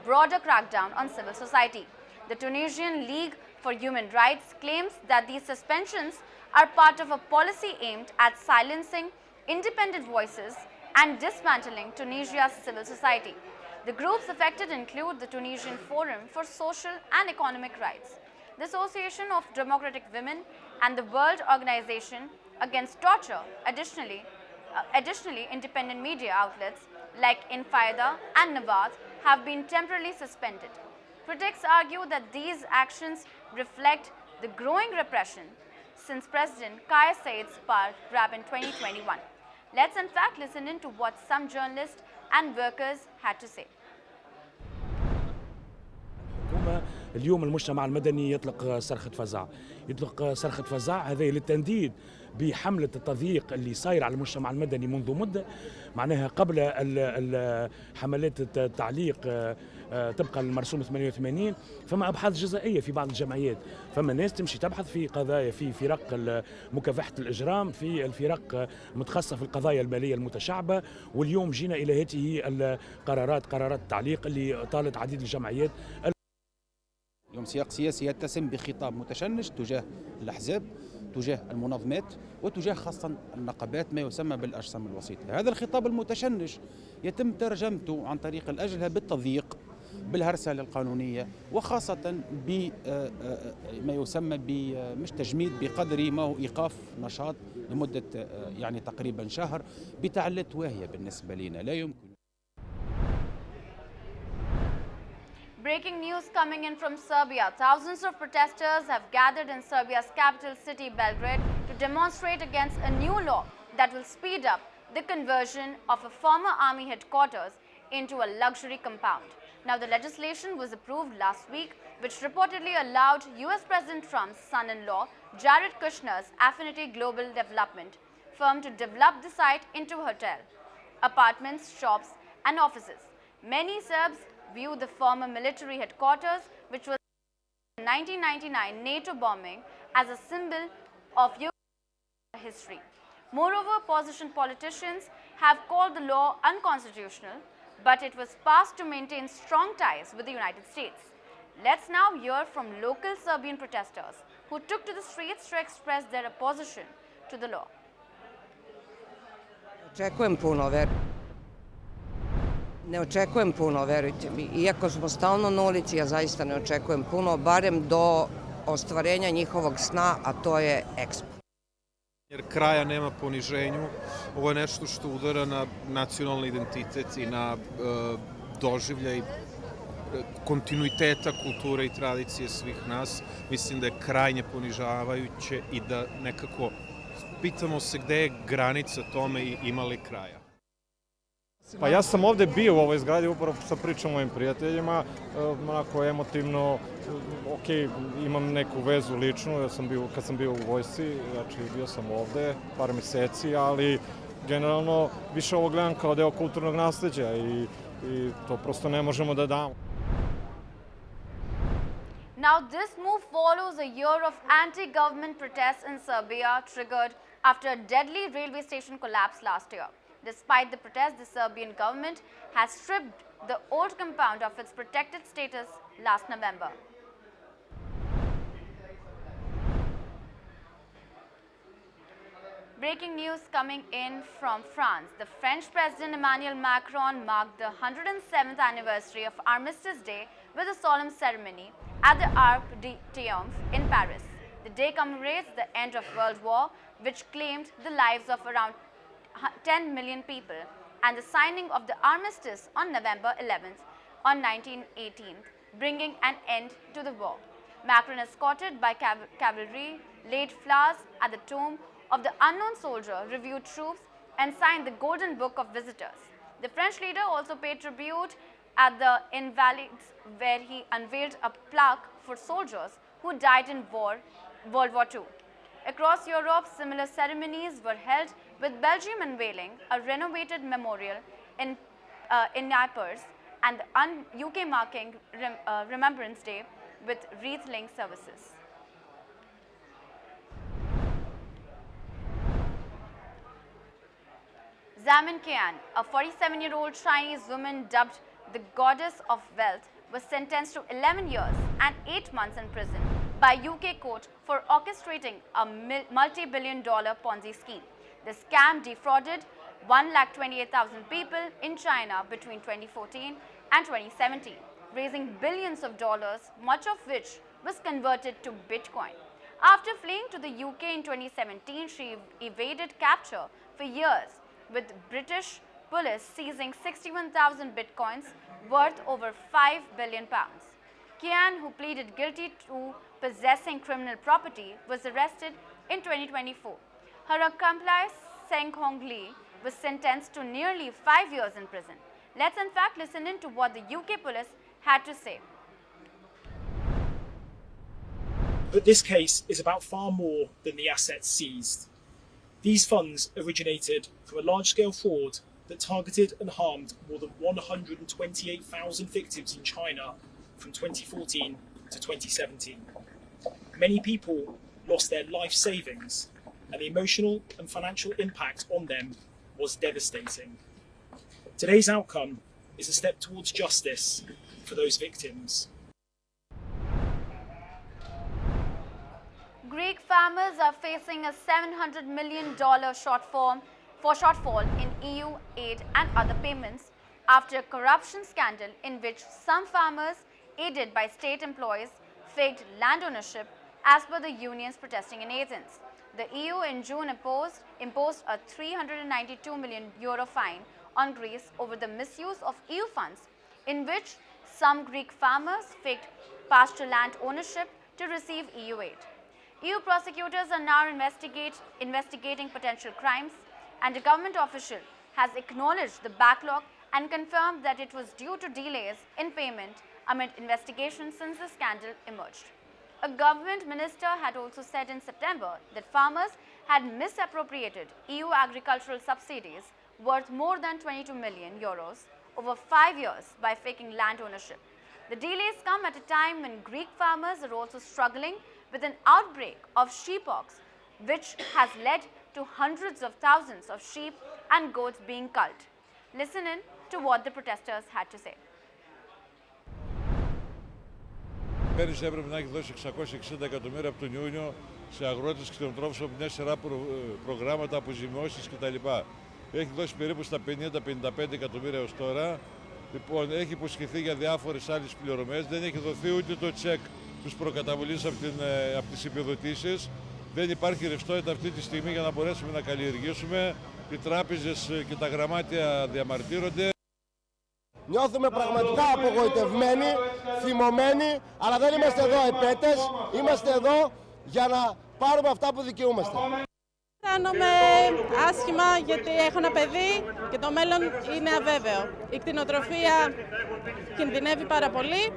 broader crackdown on civil society. The Tunisian League for Human Rights claims that these suspensions are part of a policy aimed at silencing independent voices and dismantling Tunisia's civil society. The groups affected include the Tunisian Forum for Social and Economic Rights, the Association of Democratic Women, and the World Organization Against Torture. Additionally, independent media outlets like Infaida and Nawaz have been temporarily suspended. Critics argue that these actions reflect the growing repression since President Kais Saied's power grab in 2021. Let's in fact listen in to what some journalists and workers had to say. اليوم المجتمع المدني يطلق صرخة فزع، يطلق صرخة فزع هذا للتنديد بحملة التضييق اللي صاير على المجتمع المدني منذ مدة، معناها قبل حملات التعليق طبقا للمرسوم 88 فما أبحاث جزائية في بعض الجمعيات، فما ناس تمشي تبحث في قضايا في فرق مكافحة الإجرام، في الفرق المتخصصة في القضايا المالية المتشعبة، واليوم جينا إلى هذه قرارات التعليق اللي طالت عديد الجمعيات. اليوم سياق سياسي يتسم بخطاب متشنج تجاه الأحزاب، تجاه المنظمات، وتجاه خاصة النقابات ما يسمى بالأجسام الوسيطة. هذا الخطاب المتشنج يتم ترجمته عن طريق الأجهلة بالتضييق، بالهرسلة القانونية، وخاصة بما يسمى مش تجميد بقدر ما هو إيقاف نشاط لمدة يعني تقريبا شهر بتعليلات واهية بالنسبة لنا لا يمكن. Breaking news coming in from Serbia. Thousands of protesters have gathered in Serbia's capital city, Belgrade, to demonstrate against a new law that will speed up the conversion of a former army headquarters into a luxury compound. Now, the legislation was approved last week, which reportedly allowed US President Trump's son-in-law, Jared Kushner's Affinity Global Development firm to develop the site into a hotel, apartments, shops, and offices. Many Serbs view the former military headquarters, which was in 1999 NATO bombing, as a symbol of Yugoslav history. Moreover, opposition politicians have called the law unconstitutional, but it was passed to maintain strong ties with the United States. Let's now hear from local Serbian protesters who took to the streets to express their opposition to the law. Ne očekujem puno, verujte mi. Iako smo stalno na ulici, ja zaista ne očekujem puno, barem do ostvarenja njihovog sna, a to je EXPO. Jer kraja nema poniženju. Ovo je nešto što udara na nacionalni identitet i na doživljaj kontinuiteta kulture i tradicije svih nas. Mislim da je krajnje ponižavajuće i da nekako pitamo se gde je granica tome i ima li kraja. Pa ja sam ovde bio u ovoj zgradi upravo sa pričom mojim prijateljima, onako emotivno, ok, imam neku vezu ličnu, kad sam bio u vojsci, znači bio sam ovde par meseci, ali generalno više ovo gledam kao deo kulturnog nasleđa i to prosto ne možemo da damo. Now, this move follows a year of anti-government protests in Serbia triggered after a deadly railway station collapse last year. Despite the protests, the Serbian government has stripped the old compound of its protected status last November. Breaking news coming in from France. The French President Emmanuel Macron marked the 107th anniversary of Armistice Day with a solemn ceremony at the Arc de Triomphe in Paris. The day commemorates the end of World War, which claimed the lives of around 10 million people, and the signing of the armistice on November 11th on 1918, bringing an end to the war. Macron, escorted by cavalry, laid flowers at the tomb of the unknown soldier, reviewed troops, and signed the Golden Book of Visitors. The French leader also paid tribute at the Invalides, where he unveiled a plaque for soldiers who died in World War II. Across Europe, similar ceremonies were held, with Belgium unveiling a renovated memorial in Naples and the UK marking Remembrance Day with wreath-laying services. Zaman Kian, a 47-year-old Chinese woman dubbed the goddess of wealth was sentenced to 11 years and 8 months in prison by UK court for orchestrating a multi-billion-dollar Ponzi scheme. The scam defrauded 128,000 people in China between 2014 and 2017, raising billions of dollars, much of which was converted to Bitcoin. After fleeing to the UK in 2017, she evaded capture for years, with British police seizing 61,000 bitcoins worth over £5 billion. Qian, who pleaded guilty to possessing criminal property, was arrested in 2024. Her accomplice, Seng Hong Lee, was sentenced to nearly 5 years in prison. Let's in fact listen in to what the UK police had to say. But this case is about far more than the assets seized. These funds originated from a large-scale fraud that targeted and harmed more than 128,000 victims in China from 2014 to 2017. Many people lost their life savings, and the emotional and financial impact on them was devastating. Today's outcome is a step towards justice for those victims. Greek farmers are facing a $700 million shortfall in EU aid and other payments after a corruption scandal in which some farmers, aided by state employees, faked land ownership as per the unions protesting in Athens. The EU in June imposed a €392 million fine on Greece over the misuse of EU funds, in which some Greek farmers faked pastoral land ownership to receive EU aid. EU prosecutors are now investigating potential crimes, and a government official has acknowledged the backlog and confirmed that it was due to delays in payment amid investigations since the scandal emerged. A government minister had also said in September that farmers had misappropriated EU agricultural subsidies worth more than €22 million over 5 years by faking land ownership. The delays come at a time when Greek farmers are also struggling with an outbreak of sheeppox, which has led to hundreds of thousands of sheep and goats being culled. Listen in to what the protesters had to say. Πέρυσι έπρεπε να έχει δώσει 660 εκατομμύρια από τον Ιούνιο σε αγρότες και κτηνοτρόφους από μια σειρά προγράμματα, αποζημιώσεις κτλ. Έχει δώσει περίπου στα 50-55 εκατομμύρια ως τώρα. Λοιπόν, έχει υποσχεθεί για διάφορες άλλες πληρωμές. Δεν έχει δοθεί ούτε το τσεκ τους προκαταβολής από τις επιδοτήσεις. Δεν υπάρχει ρευστότητα αυτή τη στιγμή για να μπορέσουμε να καλλιεργήσουμε. Οι τράπεζες και τα γραμμάτια διαμαρτύρονται. Νιώθουμε πραγματικά απογοητευμένοι, θυμωμένοι, αλλά δεν είμαστε εδώ επέτες, είμαστε εδώ για να πάρουμε αυτά που δικαιούμαστε. Αισθάνομαι άσχημα γιατί έχω ένα παιδί και το μέλλον είναι αβέβαιο. Η κτηνοτροφία κινδυνεύει πάρα πολύ,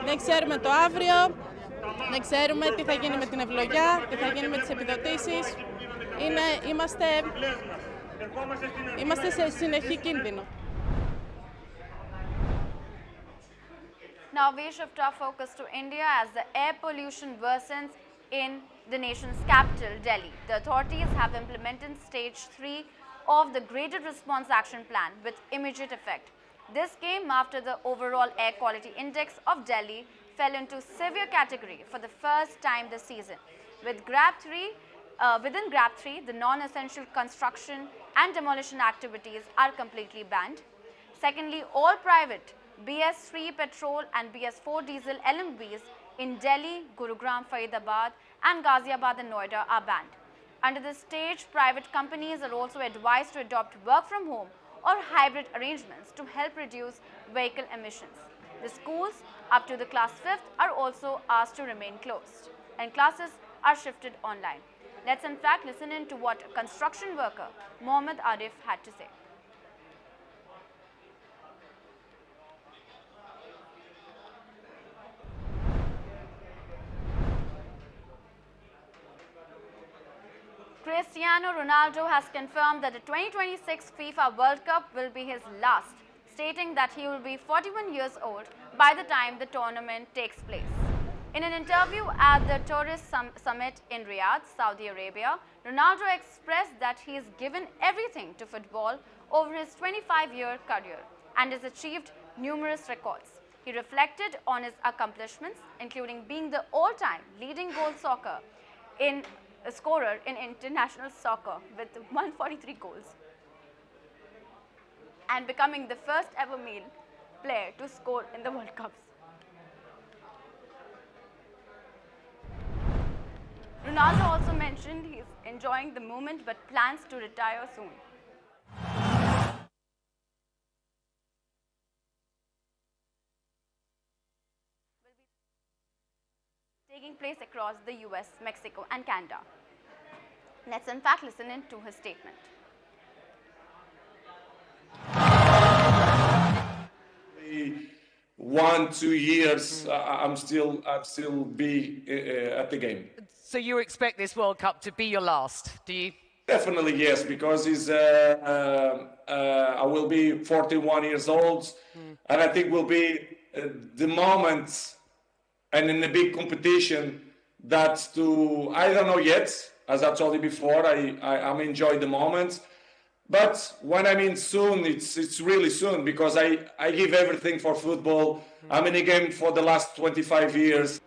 δεν ξέρουμε το αύριο, δεν ξέρουμε τι θα γίνει με την ευλογιά, τι θα γίνει με τις επιδοτήσεις. Είμαστε σε συνεχή κίνδυνο. Now we shift our focus to India as the air pollution worsens in the nation's capital, Delhi. The authorities have implemented stage 3 of the Graded Response Action Plan with immediate effect. This came after the overall air quality index of Delhi fell into severe category for the first time this season. Within GRAP 3, the non-essential construction and demolition activities are completely banned. Secondly, all private BS3 petrol and BS4 diesel LMVs in Delhi, Gurugram, Faridabad and Ghaziabad and Noida are banned. Under this stage, private companies are also advised to adopt work from home or hybrid arrangements to help reduce vehicle emissions. The schools up to the class 5th are also asked to remain closed, and classes are shifted online. Let's in fact listen in to what construction worker Mohammad Arif had to say. Cristiano Ronaldo has confirmed that the 2026 FIFA World Cup will be his last, stating that he will be 41 years old by the time the tournament takes place. In an interview at the Tourist Summit in Riyadh, Saudi Arabia, Ronaldo expressed that he has given everything to football over his 25-year career and has achieved numerous records. He reflected on his accomplishments, including being the all-time leading scorer in international soccer with 143 goals, and becoming the first ever male player to score in the World Cups. Ronaldo also mentioned he's enjoying the moment but plans to retire soon. Taking place across the US, Mexico, and Canada. Let's in fact listen into his statement. 1-2 years, I'm still be at the game. So you expect this World Cup to be your last, do you? Definitely yes, because I will be 41 years old, and I think will be the moment, and in a big competition, that I don't know yet, as I told you before, I'm enjoying the moment. But when I mean soon, it's really soon, because I give everything for football. I'm in the game for the last 25 years.